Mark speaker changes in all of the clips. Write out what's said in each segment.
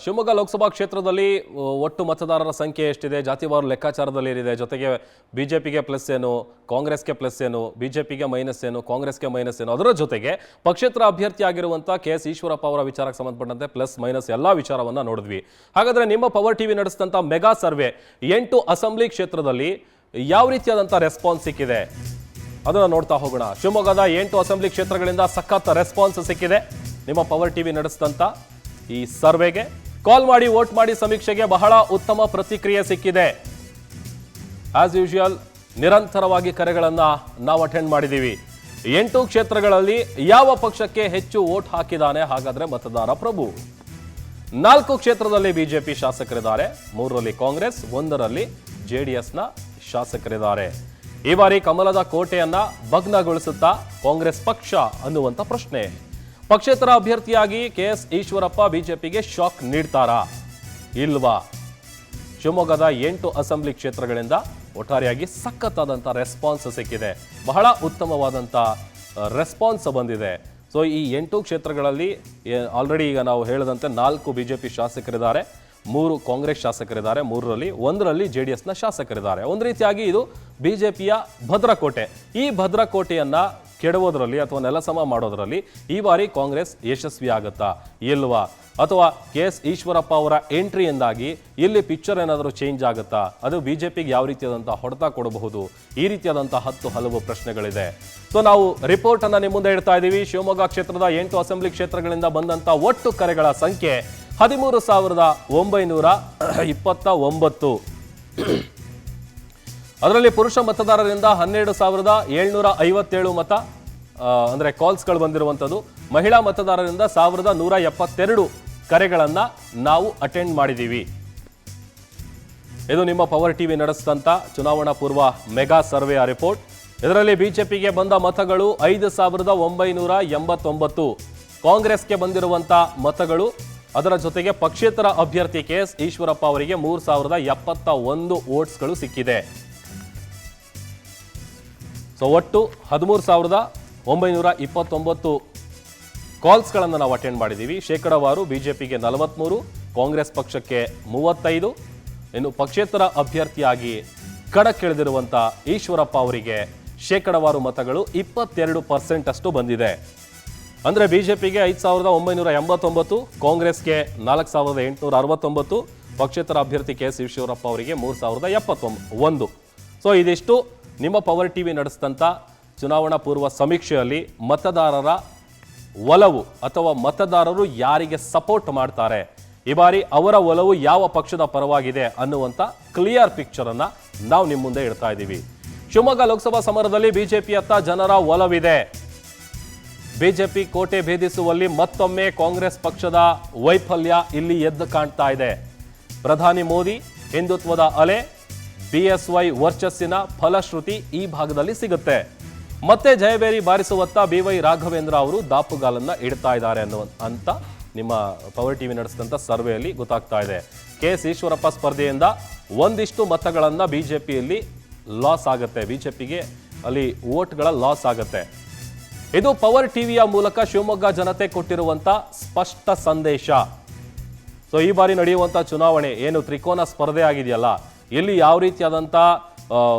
Speaker 1: ಶಿವಮೊಗ್ಗ ಲೋಕಸಭಾ ಕ್ಷೇತ್ರದಲ್ಲಿ ಒಟ್ಟು ಮತದಾರರ ಸಂಖ್ಯೆ ಎಷ್ಟಿದೆ, ಜಾತಿವಾರು ಲೆಕ್ಕಾಚಾರದಲ್ಲಿ ಏನಿದೆ, ಜೊತೆಗೆ ಬಿಜೆಪಿಗೆ ಪ್ಲಸ್ ಏನು, ಕಾಂಗ್ರೆಸ್ಗೆ ಪ್ಲಸ್ ಏನು, ಬಿಜೆಪಿಗೆ ಮೈನಸ್ ಏನು, ಕಾಂಗ್ರೆಸ್ಗೆ ಮೈನಸ್ ಏನು, ಅದರ ಜೊತೆಗೆ ಪಕ್ಷೇತರ ಅಭ್ಯರ್ಥಿ ಆಗಿರುವಂಥ KS ಈಶ್ವರಪ್ಪ ಅವರ ವಿಚಾರಕ್ಕೆ ಸಂಬಂಧಪಟ್ಟಂತೆ ಪ್ಲಸ್ ಮೈನಸ್ ಎಲ್ಲ ವಿಚಾರವನ್ನ ನೋಡಿದ್ವಿ. ಹಾಗಾದ್ರೆ ನಿಮ್ಮ ಪವರ್ ಟಿವಿ ನಡೆಸಿದಂಥ ಮೆಗಾ ಸರ್ವೆ 8 ಅಸೆಂಬ್ಲಿ ಕ್ಷೇತ್ರದಲ್ಲಿ ಯಾವ ರೀತಿಯಾದಂಥ ರೆಸ್ಪಾನ್ಸ್ ಸಿಕ್ಕಿದೆ ಅದನ್ನು ನೋಡ್ತಾ ಹೋಗೋಣ. ಶಿವಮೊಗ್ಗದ 8 ಅಸೆಂಬ್ಲಿ ಕ್ಷೇತ್ರಗಳಿಂದ ಸಖತ್ ರೆಸ್ಪಾನ್ಸ್ ಸಿಕ್ಕಿದೆ. ನಿಮ್ಮ ಪವರ್ ಟಿವಿ ನಡೆಸಿದಂಥ ಈ ಸರ್ವೆಗೆ ಕಾಲ್ ಮಾಡಿ ವೋಟ್ ಮಾಡಿ ಸಮೀಕ್ಷೆಗೆ ಬಹಳ ಉತ್ತಮ ಪ್ರತಿಕ್ರಿಯೆ ಸಿಕ್ಕಿದೆ. ಆಸ್ ಯೂಶುವಲ್ ನಿರಂತರವಾಗಿ ಕರೆಗಳನ್ನ ನಾವು ಅಟೆಂಡ್ ಮಾಡಿದ್ದೀವಿ. 8 ಕ್ಷೇತ್ರಗಳಲ್ಲಿ ಯಾವ ಪಕ್ಷಕ್ಕೆ ಹೆಚ್ಚು ವೋಟ್ ಹಾಕಿದಾನೆ ಹಾಗಾದ್ರೆ ಮತದಾರ ಪ್ರಭು. 4 ಕ್ಷೇತ್ರದಲ್ಲಿ ಬಿಜೆಪಿ ಶಾಸಕರಿದ್ದಾರೆ, 3ರಲ್ಲಿ ಕಾಂಗ್ರೆಸ್, 1ರಲ್ಲಿ JDSನ ಶಾಸಕರಿದ್ದಾರೆ. ಈ ಬಾರಿ ಕಮಲದ ಕೋಟೆಯನ್ನ ಭಗ್ನಗೊಳಿಸುತ್ತಾ ಕಾಂಗ್ರೆಸ್ ಪಕ್ಷ ಅನ್ನುವಂಥ ಪ್ರಶ್ನೆ. ಪಕ್ಷೇತರ ಅಭ್ಯರ್ಥಿಯಾಗಿ KS ಈಶ್ವರಪ್ಪ ಬಿಜೆಪಿಗೆ ಶಾಕ್ ನೀಡ್ತಾರಾ ಇಲ್ವಾ? ಶಿವಮೊಗ್ಗದ 8 ಅಸೆಂಬ್ಲಿ ಕ್ಷೇತ್ರಗಳಿಂದ ಒಟ್ಟಾರೆಯಾಗಿ ಸಖತ್ತಾದಂಥ ರೆಸ್ಪಾನ್ಸ್ ಸಿಕ್ಕಿದೆ. ಬಹಳ ಉತ್ತಮವಾದಂಥ ರೆಸ್ಪಾನ್ಸ್ ಬಂದಿದೆ. ಸೊ ಈ 8 ಕ್ಷೇತ್ರಗಳಲ್ಲಿ ಆಲ್ರೆಡಿ ಈಗ ನಾವು ಹೇಳಿದಂತೆ 4 ಬಿಜೆಪಿ ಶಾಸಕರಿದ್ದಾರೆ, 3 ಕಾಂಗ್ರೆಸ್ ಶಾಸಕರಿದ್ದಾರೆ, 1ರಲ್ಲಿ JDSನ ಶಾಸಕರಿದ್ದಾರೆ. ಒಂದು ರೀತಿಯಾಗಿ ಇದು ಬಿಜೆಪಿಯ ಭದ್ರಕೋಟೆ. ಈ ಭದ್ರಕೋಟೆಯನ್ನ ಕೆಡವೋದ್ರಲ್ಲಿ ಅಥವಾ ನೆಲಸಮ ಮಾಡೋದ್ರಲ್ಲಿ ಈ ಬಾರಿ ಕಾಂಗ್ರೆಸ್ ಯಶಸ್ವಿ ಆಗುತ್ತಾ ಇಲ್ವಾ? ಅಥವಾ KS ಈಶ್ವರಪ್ಪ ಅವರ ಎಂಟ್ರಿಯಿಂದಾಗಿ ಇಲ್ಲಿ ಪಿಕ್ಚರ್ ಏನಾದರೂ ಚೇಂಜ್ ಆಗುತ್ತಾ? ಅದು ಬಿಜೆಪಿಗೆ ಯಾವ ರೀತಿಯಾದಂಥ ಹೊಡೆತ ಕೊಡಬಹುದು? ಈ ರೀತಿಯಾದಂಥ ಹಲವು ಪ್ರಶ್ನೆಗಳಿದೆ. ಸೊ ನಾವು ರಿಪೋರ್ಟ್ ಅನ್ನ ನಿಮ್ಮ ಮುಂದೆ ಇಡ್ತಾ ಇದ್ದೀವಿ. ಶಿವಮೊಗ್ಗ ಕ್ಷೇತ್ರದ 8 ಅಸೆಂಬ್ಲಿ ಕ್ಷೇತ್ರಗಳಿಂದ ಬಂದಂಥ ಒಟ್ಟು ಕರೆಗಳ ಸಂಖ್ಯೆ 13,929. ಅದರಲ್ಲಿ ಪುರುಷ ಮತದಾರರಿಂದ 12,757 ಮತ ಅಂದ್ರೆ ಕಾಲ್ಸ್ಗಳು ಬಂದಿರುವಂಥದ್ದು. ಮಹಿಳಾ ಮತದಾರರಿಂದ 1,172 ಕರೆಗಳನ್ನ ನಾವು ಅಟೆಂಡ್ ಮಾಡಿದ್ದೀವಿ. ಇದು ನಿಮ್ಮ ಪವರ್ ಟಿವಿ ನಡೆಸಿದಂಥ ಚುನಾವಣಾ ಪೂರ್ವ ಮೆಗಾ ಸರ್ವೆಯ ರಿಪೋರ್ಟ್. ಇದರಲ್ಲಿ ಬಿಜೆಪಿಗೆ ಬಂದ ಮತಗಳು 5,989, ಕಾಂಗ್ರೆಸ್ಗೆ ಬಂದಿರುವಂಥ ಮತಗಳು, ಅದರ ಜೊತೆಗೆ ಪಕ್ಷೇತರ ಅಭ್ಯರ್ಥಿ KS ಈಶ್ವರಪ್ಪ ಅವರಿಗೆ 3,071 ವೋಟ್ಸ್ಗಳು ಸಿಕ್ಕಿದೆ. ಸೊ ಒಟ್ಟು 13,929 ಕಾಲ್ಸ್ಗಳನ್ನು ನಾವು ಅಟೆಂಡ್ ಮಾಡಿದ್ದೀವಿ. ಶೇಕಡವಾರು ಬಿಜೆಪಿಗೆ 43, ಕಾಂಗ್ರೆಸ್ ಪಕ್ಷಕ್ಕೆ 35, ಇನ್ನು ಪಕ್ಷೇತರ ಅಭ್ಯರ್ಥಿಯಾಗಿ ಕಣಕ್ಕಿಳಿದಿರುವಂಥ ಈಶ್ವರಪ್ಪ ಅವರಿಗೆ ಶೇಕಡವಾರು ಮತಗಳು 22% ಅಷ್ಟು ಬಂದಿದೆ. ಅಂದರೆ ಬಿಜೆಪಿಗೆ 5,989, ಕಾಂಗ್ರೆಸ್ಗೆ 4,869, ಪಕ್ಷೇತರ ಅಭ್ಯರ್ಥಿ KS ಈಶ್ವರಪ್ಪ ಅವರಿಗೆ 3,071. ಸೊ ಇದಿಷ್ಟು ನಿಮ್ಮ ಪವರ್ ಟಿವಿ ನಡೆಸಿದಂಥ ಚುನಾವಣಾ ಪೂರ್ವ ಸಮೀಕ್ಷೆಯಲ್ಲಿ ಮತದಾರರ ಒಲವು ಅಥವಾ ಮತದಾರರು ಯಾರಿಗೆ ಸಪೋರ್ಟ್ ಮಾಡ್ತಾರೆ, ಈ ಬಾರಿ ಅವರ ಒಲವು ಯಾವ ಪಕ್ಷದ ಪರವಾಗಿದೆ ಅನ್ನುವಂಥ ಕ್ಲಿಯರ್ ಪಿಕ್ಚರ್ ಅನ್ನ ನಾವು ನಿಮ್ಮ ಮುಂದೆ ಇಡ್ತಾ ಇದ್ದೀವಿ. ಶಿವಮೊಗ್ಗ ಲೋಕಸಭಾ ಸಮರದಲ್ಲಿ ಬಿಜೆಪಿಯತ್ತ ಜನರ ಒಲವಿದೆ. ಬಿಜೆಪಿ ಕೋಟೆ ಭೇದಿಸುವಲ್ಲಿ ಮತ್ತೊಮ್ಮೆ ಕಾಂಗ್ರೆಸ್ ಪಕ್ಷದ ವೈಫಲ್ಯ ಇಲ್ಲಿ ಎದ್ದು ಕಾಣ್ತಾ ಇದೆ. ಪ್ರಧಾನಿ ಮೋದಿ ಹಿಂದುತ್ವದ ಅಲೆ, BSY ವರ್ಚಸ್ಸಿನ ಫಲಶ್ರುತಿ ಈ ಭಾಗದಲ್ಲಿ ಸಿಗುತ್ತೆ. ಮತ್ತೆ ಜಯಬೇರಿ ಬಾರಿಸುವತ್ತ BY ರಾಘವೇಂದ್ರ ಅವರು ದಾಪುಗಾಲನ್ನ ಇಡ್ತಾ ಇದ್ದಾರೆ ಅಂತ ನಿಮ್ಮ ಪವರ್ ಟಿವಿ ನಡೆಸಿದಂಥ ಸರ್ವೆಯಲ್ಲಿ ಗೊತ್ತಾಗ್ತಾ ಇದೆ. KS ಈಶ್ವರಪ್ಪ ಸ್ಪರ್ಧೆಯಿಂದ ಒಂದಿಷ್ಟು ಮತಗಳನ್ನ ಬಿಜೆಪಿಯಲ್ಲಿ ಲಾಸ್ ಆಗುತ್ತೆ, ಬಿಜೆಪಿಗೆ ಅಲ್ಲಿ ವೋಟ್ಗಳ ಲಾಸ್ ಆಗುತ್ತೆ. ಇದು ಪವರ್ ಟಿವಿಯ ಮೂಲಕ ಶಿವಮೊಗ್ಗ ಜನತೆ ಕೊಟ್ಟಿರುವಂತ ಸ್ಪಷ್ಟ ಸಂದೇಶ. ಸೊ ಈ ಬಾರಿ ನಡೆಯುವಂತ ಚುನಾವಣೆ ಏನು ತ್ರಿಕೋನ ಸ್ಪರ್ಧೆ ಆಗಿದೆಯಲ್ಲ, ಇಲ್ಲಿ ಯಾವ ರೀತಿಯಾದಂಥ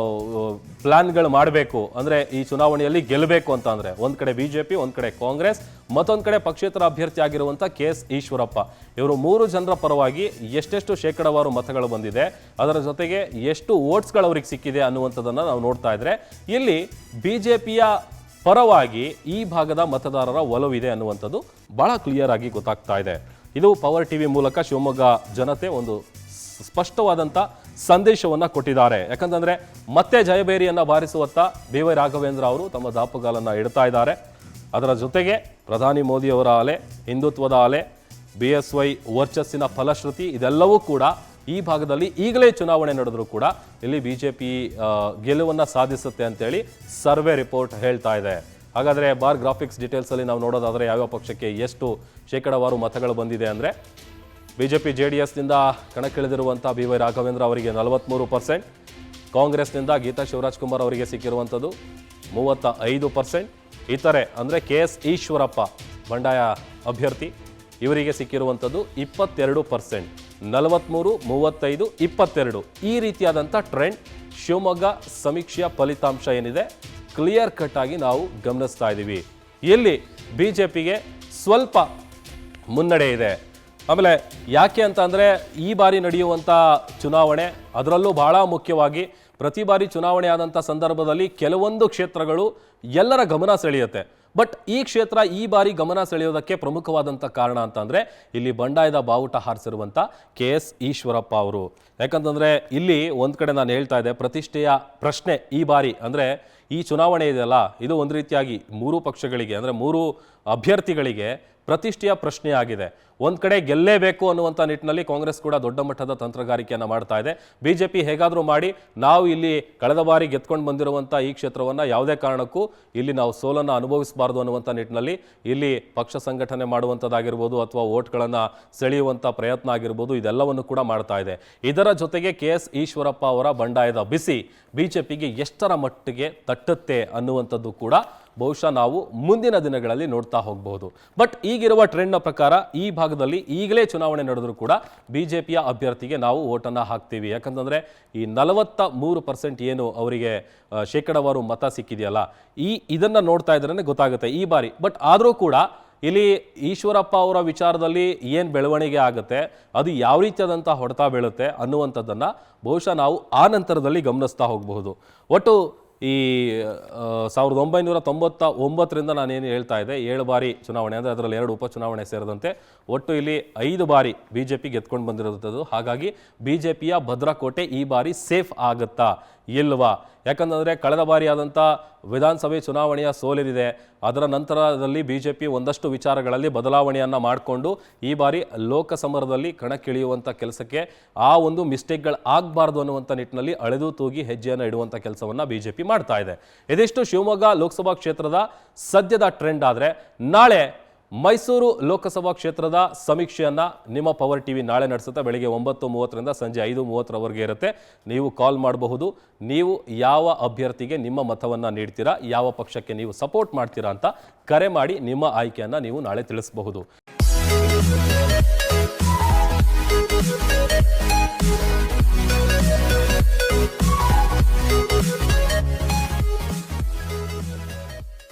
Speaker 1: ಪ್ಲಾನ್ಗಳು ಮಾಡಬೇಕು ಅಂದರೆ ಈ ಚುನಾವಣೆಯಲ್ಲಿ ಗೆಲ್ಲಬೇಕು ಅಂತ ಅಂದರೆ ಒಂದು ಕಡೆ ಬಿಜೆಪಿ, ಒಂದು ಕಡೆ ಕಾಂಗ್ರೆಸ್, ಮತ್ತೊಂದು ಕಡೆ ಪಕ್ಷೇತರ ಅಭ್ಯರ್ಥಿ ಆಗಿರುವಂಥ KS ಈಶ್ವರಪ್ಪ, ಇವರು 3 ಜನರ ಪರವಾಗಿ ಎಷ್ಟೆಷ್ಟು ಶೇಕಡವಾರು ಮತಗಳು ಬಂದಿದೆ, ಅದರ ಜೊತೆಗೆ ಎಷ್ಟು ವೋಟ್ಸ್ಗಳು ಅವ್ರಿಗೆ ಸಿಕ್ಕಿದೆ ಅನ್ನುವಂಥದ್ದನ್ನು ನಾವು ನೋಡ್ತಾ ಇದ್ರೆ ಇಲ್ಲಿ ಬಿಜೆಪಿಯ ಪರವಾಗಿ ಈ ಭಾಗದ ಮತದಾರರ ಒಲವಿದೆ ಅನ್ನುವಂಥದ್ದು ಬಹಳ ಕ್ಲಿಯರ್ ಆಗಿ ಗೊತ್ತಾಗ್ತಾ ಇದೆ. ಇದು ಪವರ್ ಟಿವಿ ಮೂಲಕ ಶಿವಮೊಗ್ಗ ಜನತೆ ಒಂದು ಸ್ಪಷ್ಟವಾದಂಥ ಸಂದೇಶವನ್ನ ಕೊಟ್ಟಿದ್ದಾರೆ. ಯಾಕಂತಂದ್ರೆ ಮತ್ತೆ ಜಯಬೇರಿಯನ್ನ ಬಾರಿಸುವತ್ತ BY ರಾಘವೇಂದ್ರ ಅವರು ತಮ್ಮ ದಾಪುಗಾಲನ್ನ ಇಡ್ತಾ ಇದ್ದಾರೆ. ಅದರ ಜೊತೆಗೆ ಪ್ರಧಾನಿ ಮೋದಿ ಅವರ ಅಲೆ, ಹಿಂದುತ್ವದ ಅಲೆ, BSY ವರ್ಚಸ್ಸಿನ ಫಲಶ್ರುತಿ ಇದೆಲ್ಲವೂ ಕೂಡ ಈ ಭಾಗದಲ್ಲಿ ಈಗಲೇ ಚುನಾವಣೆ ನಡೆದರೂ ಕೂಡ ಇಲ್ಲಿ ಬಿಜೆಪಿ ಗೆಲುವನ್ನ ಸಾಧಿಸುತ್ತೆ ಅಂತೇಳಿ ಸರ್ವೆ ರಿಪೋರ್ಟ್ ಹೇಳ್ತಾ ಇದೆ. ಹಾಗಾದರೆ ಬಾರ್ ಗ್ರಾಫಿಕ್ಸ್ ಡೀಟೇಲ್ಸ್ ಅಲ್ಲಿ ನಾವು ನೋಡೋದಾದರೆ ಯಾವ್ಯಾವ ಪಕ್ಷಕ್ಕೆ ಎಷ್ಟು ಶೇಕಡವಾರು ಮತಗಳು ಬಂದಿದೆ ಅಂದರೆ ಬಿಜೆಪಿ JDSನಿಂದ ಕಣಕ್ಕಿಳಿದಿರುವಂಥ BY ರಾಘವೇಂದ್ರ ಅವರಿಗೆ 43%, ಕಾಂಗ್ರೆಸ್ನಿಂದ ಗೀತಾ ಶಿವರಾಜ್ ಕುಮಾರ್ ಅವರಿಗೆ ಸಿಕ್ಕಿರುವಂಥದ್ದು 35%, ಇತರೆ ಅಂದರೆ KS ಈಶ್ವರಪ್ಪ ಬಂಡಾಯ ಅಭ್ಯರ್ಥಿ ಇವರಿಗೆ ಸಿಕ್ಕಿರುವಂಥದ್ದು 22%, 43, 35, 22 ಈ ರೀತಿಯಾದಂಥ ಟ್ರೆಂಡ್ ಶಿವಮೊಗ್ಗ ಸಮೀಕ್ಷೆಯ ಫಲಿತಾಂಶ ಏನಿದೆ ಕ್ಲಿಯರ್ ಕಟ್ ಆಗಿ ನಾವು ಗಮನಿಸ್ತಾ ಇದ್ದೀವಿ. ಎಲ್ಲಿ ಬಿಜೆಪಿಗೆ ಸ್ವಲ್ಪ ಮುನ್ನಡೆ ಇದೆ. ಆಮೇಲೆ ಯಾಕೆ ಅಂತ ಅಂದರೆ ಈ ಬಾರಿ ನಡೆಯುವಂಥ ಚುನಾವಣೆ, ಅದರಲ್ಲೂ ಬಹಳ ಮುಖ್ಯವಾಗಿ ಪ್ರತಿ ಬಾರಿ ಚುನಾವಣೆ ಆದಂಥ ಸಂದರ್ಭದಲ್ಲಿ ಕೆಲವೊಂದು ಕ್ಷೇತ್ರಗಳು ಎಲ್ಲರ ಗಮನ ಸೆಳೆಯುತ್ತೆ. ಬಟ್ ಈ ಕ್ಷೇತ್ರ ಈ ಬಾರಿ ಗಮನ ಸೆಳೆಯೋದಕ್ಕೆ ಪ್ರಮುಖವಾದಂಥ ಕಾರಣ ಅಂತಂದರೆ ಇಲ್ಲಿ ಬಂಡಾಯದ ಬಾವುಟ ಹಾರಿಸಿರುವಂಥ KS ಈಶ್ವರಪ್ಪ ಅವರು. ಯಾಕಂತಂದರೆ ಇಲ್ಲಿ ಒಂದು ಕಡೆ ನಾನು ಹೇಳ್ತಾ ಇದ್ದೆ, ಪ್ರತಿಷ್ಠೆಯ ಪ್ರಶ್ನೆ ಈ ಬಾರಿ ಅಂದರೆ ಈ ಚುನಾವಣೆ ಇದೆಯಲ್ಲ, ಇದು ಒಂದು ರೀತಿಯಾಗಿ ಮೂರು ಪಕ್ಷಗಳಿಗೆ ಅಂದರೆ ಮೂರು ಅಭ್ಯರ್ಥಿಗಳಿಗೆ ಪ್ರತಿಷ್ಠೆಯ ಪ್ರಶ್ನೆ ಆಗಿದೆ. ಒಂದು ಕಡೆ ಗೆಲ್ಲೇಬೇಕು ಅನ್ನುವಂಥ ನಿಟ್ಟಿನಲ್ಲಿ ಕಾಂಗ್ರೆಸ್ ಕೂಡ ದೊಡ್ಡ ಮಟ್ಟದ ತಂತ್ರಗಾರಿಕೆಯನ್ನು ಮಾಡ್ತಾ ಇದೆ. ಬಿಜೆಪಿ ಹೇಗಾದರೂ ಮಾಡಿ ನಾವು ಇಲ್ಲಿ ಕಳೆದ ಬಾರಿ ಗೆದ್ಕೊಂಡು ಬಂದಿರುವಂಥ ಈ ಕ್ಷೇತ್ರವನ್ನು ಯಾವುದೇ ಕಾರಣಕ್ಕೂ ಇಲ್ಲಿ ನಾವು ಸೋಲನ್ನು ಅನುಭವಿಸಬಾರ್ದು ಅನ್ನುವಂಥ ನಿಟ್ಟಿನಲ್ಲಿ ಇಲ್ಲಿ ಪಕ್ಷ ಸಂಘಟನೆ ಮಾಡುವಂಥದ್ದಾಗಿರ್ಬೋದು ಅಥವಾ ವೋಟ್ಗಳನ್ನು ಸೆಳೆಯುವಂಥ ಪ್ರಯತ್ನ ಆಗಿರ್ಬೋದು, ಇದೆಲ್ಲವನ್ನು ಕೂಡ ಮಾಡ್ತಾ ಇದೆ. ಇದರ ಜೊತೆಗೆ KS ಈಶ್ವರಪ್ಪ ಅವರ ಬಂಡಾಯದ ಬಿಸಿ ಬಿಜೆಪಿಗೆ ಎಷ್ಟರ ಮಟ್ಟಿಗೆ ತಟ್ಟುತ್ತೆ ಅನ್ನುವಂಥದ್ದು ಕೂಡ ಬಹುಶಃ ನಾವು ಮುಂದಿನ ದಿನಗಳಲ್ಲಿ ನೋಡ್ತಾ ಹೋಗಬಹುದು. ಬಟ್ ಈಗಿರುವ ಟ್ರೆಂಡ್ನ ಪ್ರಕಾರ ಈ ಭಾಗದಲ್ಲಿ ಈಗಲೇ ಚುನಾವಣೆ ನಡೆದರೂ ಕೂಡ ಬಿಜೆಪಿಯ ಅಭ್ಯರ್ಥಿಗೆ ನಾವು ವೋಟನ್ನು ಹಾಕ್ತೀವಿ. ಯಾಕಂತಂದರೆ ಈ 43% ಏನು ಅವರಿಗೆ ಶೇಕಡಾವಾರು ಮತ ಸಿಕ್ಕಿದೆಯಲ್ಲ, ಇದನ್ನು ನೋಡ್ತಾ ಇದ್ರೇ ಗೊತ್ತಾಗುತ್ತೆ ಈ ಬಾರಿ. ಬಟ್ ಆದರೂ ಕೂಡ ಇಲ್ಲಿ ಈಶ್ವರಪ್ಪ ಅವರ ವಿಚಾರದಲ್ಲಿ ಏನು ಬೆಳವಣಿಗೆ ಆಗುತ್ತೆ, ಅದು ಯಾವ ರೀತಿಯಾದಂಥ ಹೊಡೆತ ಬೀಳುತ್ತೆ ಅನ್ನುವಂಥದ್ದನ್ನು ಬಹುಶಃ ನಾವು ಆ ನಂತರದಲ್ಲಿ ಗಮನಿಸ್ತಾ ಹೋಗಬಹುದು. ಒಟ್ಟು ಈ 1999ರಿಂದ ನಾನೇನು ಹೇಳ್ತಾ ಇದ್ದೆ, 7 ಬಾರಿ ಚುನಾವಣೆ ಅಂದರೆ ಅದರಲ್ಲಿ 2 ಉಪಚುನಾವಣೆ ಸೇರಿದಂತೆ ಒಟ್ಟು ಇಲ್ಲಿ 5 ಬಾರಿ ಬಿಜೆಪಿ ಗೆದ್ಕೊಂಡು ಬಂದಿರೋದು. ಹಾಗಾಗಿ ಬಿಜೆಪಿಯ ಭದ್ರಕೋಟೆ ಈ ಬಾರಿ ಸೇಫ್ ಆಗುತ್ತಾ ಇಲ್ವಾ? ಯಾಕಂತಂದರೆ ಕಳೆದ ಬಾರಿ ಆದಂಥ ವಿಧಾನಸಭೆ ಚುನಾವಣೆಯ ಸೋಲಿದೆ, ಅದರ ನಂತರದಲ್ಲಿ ಬಿಜೆಪಿ ಒಂದಷ್ಟು ವಿಚಾರಗಳಲ್ಲಿ ಬದಲಾವಣೆಯನ್ನು ಮಾಡಿಕೊಂಡು ಈ ಬಾರಿ ಲೋಕಸಮರದಲ್ಲಿ ಕಣಕ್ಕಿಳಿಯುವಂಥ ಕೆಲಸಕ್ಕೆ ಆ ಒಂದು ಮಿಸ್ಟೇಕ್ಗಳು ಆಗಬಾರ್ದು ಅನ್ನುವಂಥ ನಿಟ್ಟಿನಲ್ಲಿ ಅಳೆದು ತೂಗಿ ಹೆಜ್ಜೆಯನ್ನು ಇಡುವಂಥ ಕೆಲಸವನ್ನು ಬಿಜೆಪಿ ಮಾಡ್ತಾ ಇದೆ. ಇದಿಷ್ಟು ಶಿವಮೊಗ್ಗ ಲೋಕಸಭಾ ಕ್ಷೇತ್ರದ ಸದ್ಯದ ಟ್ರೆಂಡ್. ಆದರೆ ನಾಳೆ ಮೈಸೂರು ಲೋಕಸಭಾ ಕ್ಷೇತ್ರದ ಸಮೀಕ್ಷೆಯನ್ನು ನಿಮ್ಮ ಪವರ್ ಟಿವಿ ನಾಳೆ ನಡೆಸುತ್ತೆ. ಬೆಳಿಗ್ಗೆ 9:30ರಿಂದ ಸಂಜೆ 5:30ರವರೆಗೆ ಇರುತ್ತೆ. ನೀವು ಕಾಲ್ ಮಾಡಬಹುದು. ನೀವು ಯಾವ ಅಭ್ಯರ್ಥಿಗೆ ನಿಮ್ಮ ಮತವನ್ನು ನೀಡ್ತೀರಾ, ಯಾವ ಪಕ್ಷಕ್ಕೆ ನೀವು ಸಪೋರ್ಟ್ ಮಾಡ್ತೀರಾ ಅಂತ ಕರೆ ಮಾಡಿ ನಿಮ್ಮ ಆಯ್ಕೆಯನ್ನು ನೀವು ನಾಳೆ ತಿಳಿಸಬಹುದು.